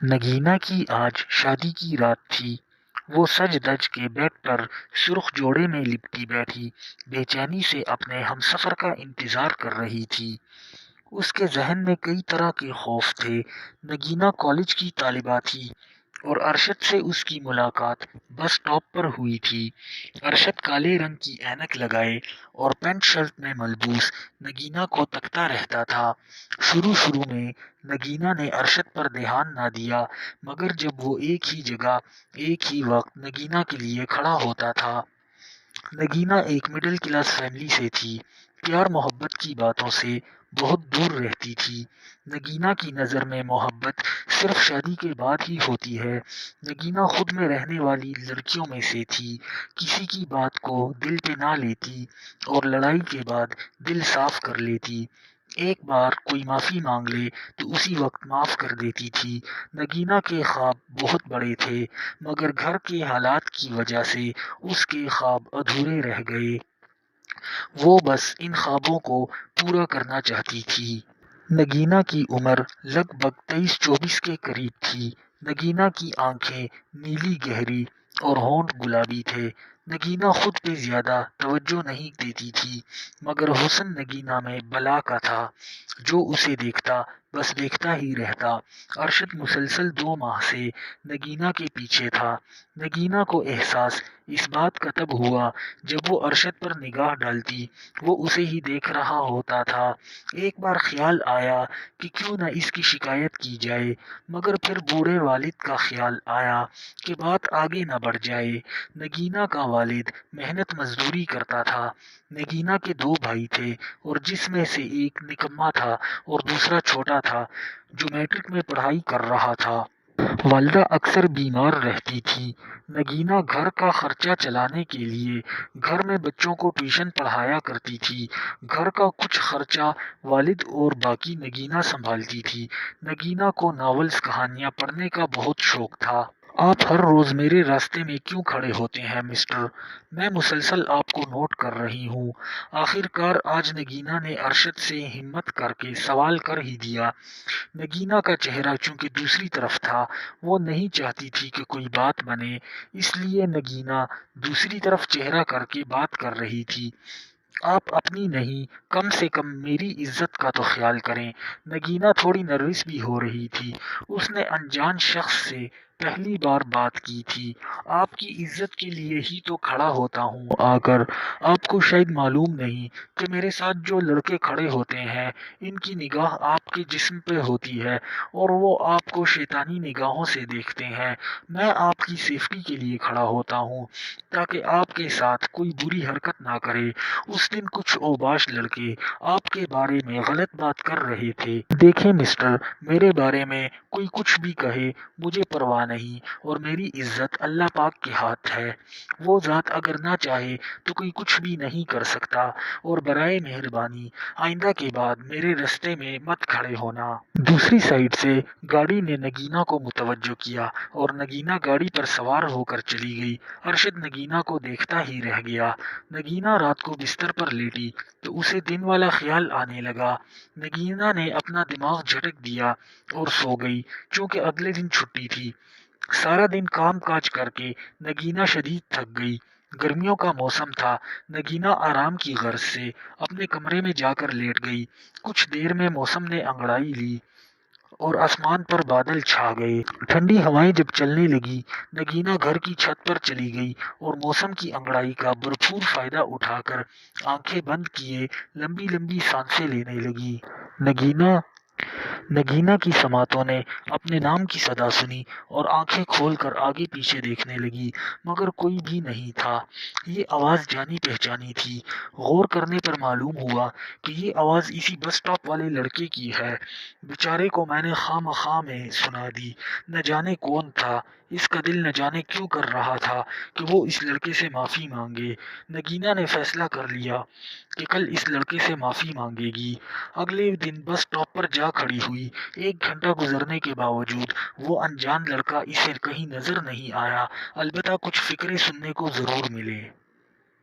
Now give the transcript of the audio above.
نگینا کی آج شادی کی رات تھی۔ وہ سج دج کے بیڈ پر سرخ جوڑے میں لپٹی بیٹھی بے چینی سے اپنے ہمسفر کا انتظار کر رہی تھی۔ اس کے ذہن میں کئی طرح کے خوف تھے۔ نگینا کالج کی طالبہ تھی اور ارشد سے اس کی ملاقات بس اسٹاپ پر ہوئی تھی۔ ارشد کالے رنگ کی اینک لگائے اور پینٹ شرٹ میں ملبوس نگینا کو تکتا رہتا تھا۔ شروع میں نگینا نے ارشد پر دھیان نہ دیا، مگر جب وہ ایک ہی جگہ ایک ہی وقت نگینا کے لیے کھڑا ہوتا تھا۔ نگینا ایک مڈل کلاس فیملی سے تھی، پیار محبت کی باتوں سے بہت دور رہتی تھی۔ نگینا کی نظر میں محبت صرف شادی کے بعد ہی ہوتی ہے۔ نگینا خود میں رہنے والی لڑکیوں میں سے تھی، کسی کی بات کو دل پہ نہ لیتی اور لڑائی کے بعد دل صاف کر لیتی۔ ایک بار کوئی معافی مانگ لے تو اسی وقت معاف کر دیتی تھی۔ نگینا کے خواب بہت بڑے تھے، مگر گھر کے حالات کی وجہ سے اس کے خواب ادھورے رہ گئے۔ وہ بس ان خوابوں کو پورا کرنا چاہتی تھی۔ نگینا کی عمر لگ بھگ 23-24 کے قریب تھی۔ نگینا کی آنکھیں نیلی گہری اور ہونٹ گلابی تھے۔ نگینا خود پہ زیادہ توجہ نہیں دیتی تھی، مگر حسن نگینا میں بلا کا تھا۔ جو اسے دیکھتا بس دیکھتا ہی رہتا۔ ارشد مسلسل 2 ماہ سے نگینا کے پیچھے تھا۔ نگینا کو احساس اس بات کا تب ہوا جب وہ ارشد پر نگاہ ڈالتی، وہ اسے ہی دیکھ رہا ہوتا تھا۔ ایک بار خیال آیا کہ کیوں نہ اس کی شکایت کی جائے، مگر پھر بوڑھے والد کا خیال آیا کہ بات آگے نہ بڑھ جائے۔ نگینا کا والد محنت مزدوری کرتا تھا۔ نگینا کے 2 بھائی تھے اور جس میں سے ایک نکما تھا اور دوسرا چھوٹا تھا جو میٹرک میں پڑھائی کر رہا تھا۔ والدہ اکثر بیمار رہتی تھی۔ نگینا گھر کا خرچہ چلانے کے لیے گھر میں بچوں کو ٹیوشن پڑھایا کرتی تھی۔ گھر کا کچھ خرچہ والد اور باقی نگینا سنبھالتی تھی۔ نگینا کو ناولز کہانیاں پڑھنے کا بہت شوق تھا۔ آپ ہر روز میرے راستے میں کیوں کھڑے ہوتے ہیں مسٹر؟ میں مسلسل آپ کو نوٹ کر رہی ہوں۔ آخر کار آج نگینا نے ارشد سے ہمت کر کے سوال کر ہی دیا۔ نگینا کا چہرہ چونکہ دوسری طرف تھا، وہ نہیں چاہتی تھی کہ کوئی بات بنے، اس لیے نگینا دوسری طرف چہرہ کر کے بات کر رہی تھی۔ آپ اپنی نہیں، کم سے کم میری عزت کا تو خیال کریں۔ نگینا تھوڑی نروس بھی ہو رہی تھی۔ اس نے انجان شخص سے پہلی بار بات کی تھی۔ آپ کی عزت کے لیے ہی تو کھڑا ہوتا ہوں آ کر۔ آپ کو شاید معلوم نہیں کہ میرے ساتھ جو لڑکے کھڑے ہوتے ہیں، ان کی نگاہ آپ کے جسم پہ ہوتی ہے اور وہ آپ کو شیطانی نگاہوں سے دیکھتے ہیں۔ میں آپ کی سیفٹی کے لیے کھڑا ہوتا ہوں تاکہ آپ کے ساتھ کوئی بری حرکت نہ کرے۔ اس دن کچھ اوباش لڑکے آپ کے بارے میں غلط بات کر رہے تھے۔ دیکھیں مسٹر، میرے بارے میں کوئی کچھ بھی کہے، مجھے پرواہ نہیں، اور میری عزت اللہ پاک کے ہاتھ ہے۔ وہ ذات اگر نہ چاہے تو کوئی کچھ بھی نہیں کر سکتا، اور برائے مہربانی آئندہ کے بعد میرے راستے میں مت کھڑے ہونا۔ دوسری سائیڈ سے گاڑی نے نگینا کو متوجہ کیا اور نگینا گاڑی پر سوار ہو کر چلی گئی۔ ارشد نگینا کو دیکھتا ہی رہ گیا۔ نگینا رات کو بستر پر لیٹی تو اسے دن والا خیال آنے لگا۔ نگینا نے اپنا دماغ جھٹک دیا اور سو گئی، چونکہ اگلے دن چھٹی تھی۔ سارا دن کام کاج کر کے نگینا شدید تھک گئی۔ گرمیوں کا موسم تھا۔ نگینا آرام کی غرض سے اپنے کمرے میں جا کر لیٹ گئی۔ کچھ دیر میں موسم نے انگڑائی لی اور آسمان پر بادل چھا گئے۔ ٹھنڈی ہوائیں جب چلنے لگی، نگینا گھر کی چھت پر چلی گئی اور موسم کی انگڑائی کا بھرپور فائدہ اٹھا کر آنکھیں بند کیے لمبی لمبی سانسیں لینے لگی۔ نگینا کی سماعتوں نے اپنے نام کی صدا سنی اور آنکھیں کھول کر آگے پیچھے دیکھنے لگی، مگر کوئی بھی نہیں تھا۔ یہ آواز جانی پہچانی تھی۔ غور کرنے پر معلوم ہوا کہ یہ آواز اسی بس اسٹاپ والے لڑکے کی ہے۔ بیچارے کو میں نے خواہ مخواہ میں سنا دی۔ نہ جانے کون تھا، اس کا دل نہ جانے کیوں کر رہا تھا کہ وہ اس لڑکے سے معافی مانگے۔ نگینا نے فیصلہ کر لیا کہ کل اس لڑکے سے معافی مانگے گی۔ اگلے دن بس اسٹاپ پر جا کھڑی ہوئی۔ 1 گھنٹہ گزرنے کے باوجود وہ انجان لڑکا اسے کہیں نظر نہیں آیا، البتہ کچھ فقرے سننے کو ضرور ملے۔